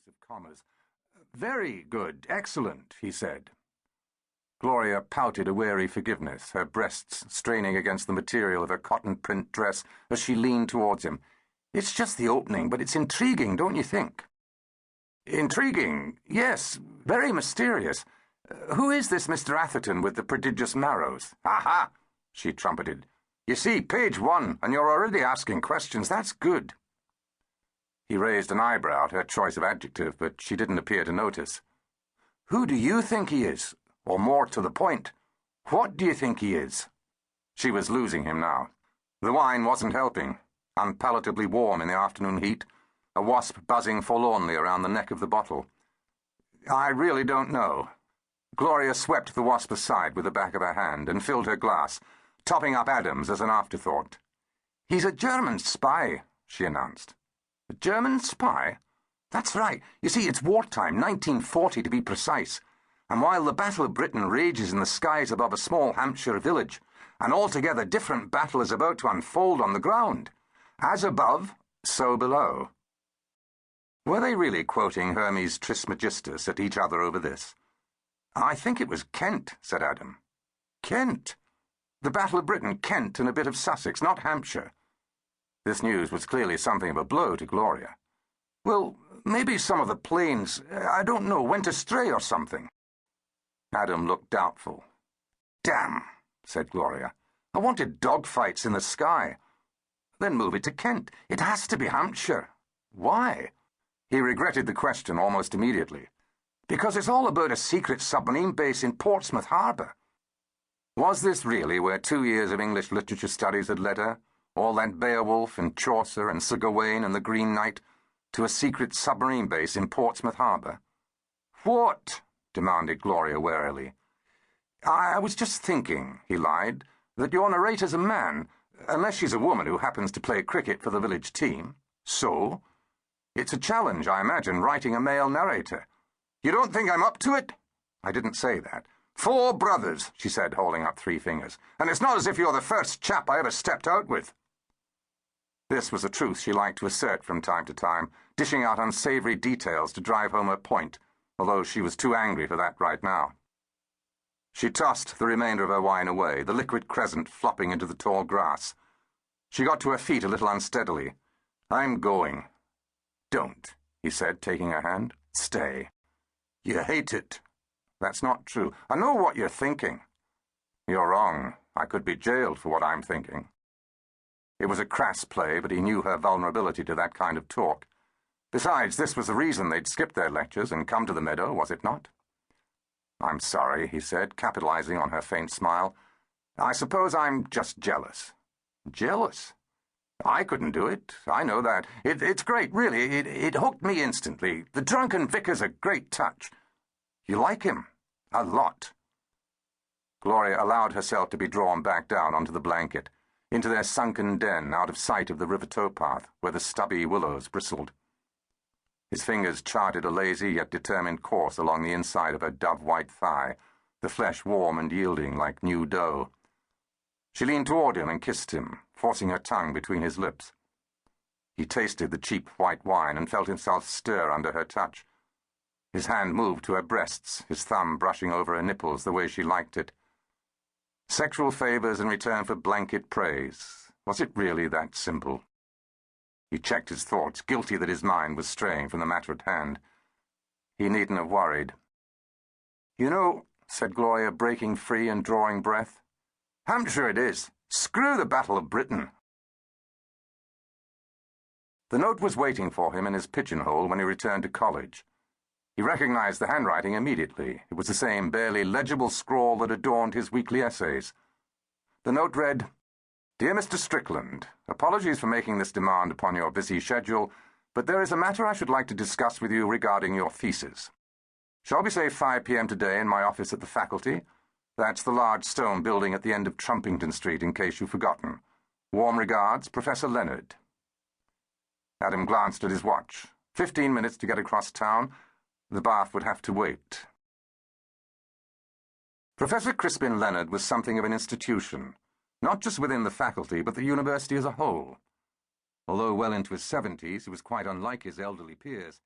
use of commas. "Very good, excellent," he said. Gloria pouted a weary forgiveness, her breasts straining against the material of her cotton print dress as she leaned towards him. "It's just the opening, but it's intriguing, don't you think?" "Intriguing, yes, very mysterious. Who is this Mr. Atherton with the prodigious marrows?" "Aha!" she trumpeted. "You see, page 1, and you're already asking questions. That's good." He raised an eyebrow at her choice of adjective, but she didn't appear to notice. "Who do you think he is? Or more to the point, what do you think he is?" She was losing him now. The wine wasn't helping, unpalatably warm in the afternoon heat, a wasp buzzing forlornly around the neck of the bottle. "I really don't know." Gloria swept the wasp aside with the back of her hand and filled her glass, topping up Adam's as an afterthought. "He's a German spy," she announced. "A German spy? That's right. You see, it's wartime, 1940 to be precise. And while the Battle of Britain rages in the skies above a small Hampshire village, an altogether different battle is about to unfold on the ground. As above, so below." Were they really quoting Hermes Trismegistus at each other over this? "I think it was Kent," said Adam. "Kent? The Battle of Britain, Kent and a bit of Sussex, not Hampshire." This news was clearly something of a blow to Gloria. "Well, maybe some of the planes, I don't know, went astray or something." Adam looked doubtful. "Damn," said Gloria. "I wanted dogfights in the sky." "Then move it to Kent. It has to be Hampshire." "Why?" He regretted the question almost immediately. "Because it's all about a secret submarine base in Portsmouth Harbour." Was this really where 2 years of English literature studies had led her? All that Beowulf and Chaucer and Sir Gawain and the Green Knight to a secret submarine base in Portsmouth Harbour? "What?" demanded Gloria warily. "I was just thinking," he lied, "that your narrator's a man, unless she's a woman who happens to play cricket for the village team. So? It's a challenge, I imagine, writing a male narrator. You don't think I'm up to it?" "I didn't say that." "4 brothers," she said, holding up 3 fingers. "And it's not as if you're the first chap I ever stepped out with." This was a truth she liked to assert from time to time, dishing out unsavory details to drive home her point, although she was too angry for that right now. She tossed the remainder of her wine away, the liquid crescent flopping into the tall grass. She got to her feet a little unsteadily. "I'm going." "Don't," he said, taking her hand. "Stay." "You hate it." "That's not true. I know what you're thinking." "You're wrong. I could be jailed for what I'm thinking." It was a crass play, but he knew her vulnerability to that kind of talk. Besides, this was the reason they'd skipped their lectures and come to the meadow, was it not? "I'm sorry," he said, capitalizing on her faint smile. "I suppose I'm just jealous." "Jealous? I couldn't do it. I know that. It's great, really. It hooked me instantly. The drunken vicar's a great touch." "You like him?" "A lot." Gloria allowed herself to be drawn back down onto the blanket, into their sunken den out of sight of the river towpath, where the stubby willows bristled. His fingers charted a lazy yet determined course along the inside of her dove-white thigh, the flesh warm and yielding like new dough. She leaned toward him and kissed him, forcing her tongue between his lips. He tasted the cheap white wine and felt himself stir under her touch. His hand moved to her breasts, his thumb brushing over her nipples the way she liked it. Sexual favors in return for blanket praise. Was it really that simple? He checked his thoughts, guilty that his mind was straying from the matter at hand. He needn't have worried. "You know," said Gloria, breaking free and drawing breath, "Hampshire it is. Screw the Battle of Britain." The note was waiting for him in his pigeonhole when he returned to college. He recognized the handwriting immediately. It was the same barely legible scrawl that adorned his weekly essays. The note read, "Dear Mr. Strickland, apologies for making this demand upon your busy schedule, but there is a matter I should like to discuss with you regarding your thesis. Shall we say 5 p.m. today in my office at the faculty? That's the large stone building at the end of Trumpington Street, in case you've forgotten. Warm regards, Professor Leonard." Adam glanced at his watch. 15 minutes to get across town. The bath would have to wait. Professor Crispin Leonard was something of an institution, not just within the faculty, but the university as a whole. Although well into his 70s, he was quite unlike his elderly peers.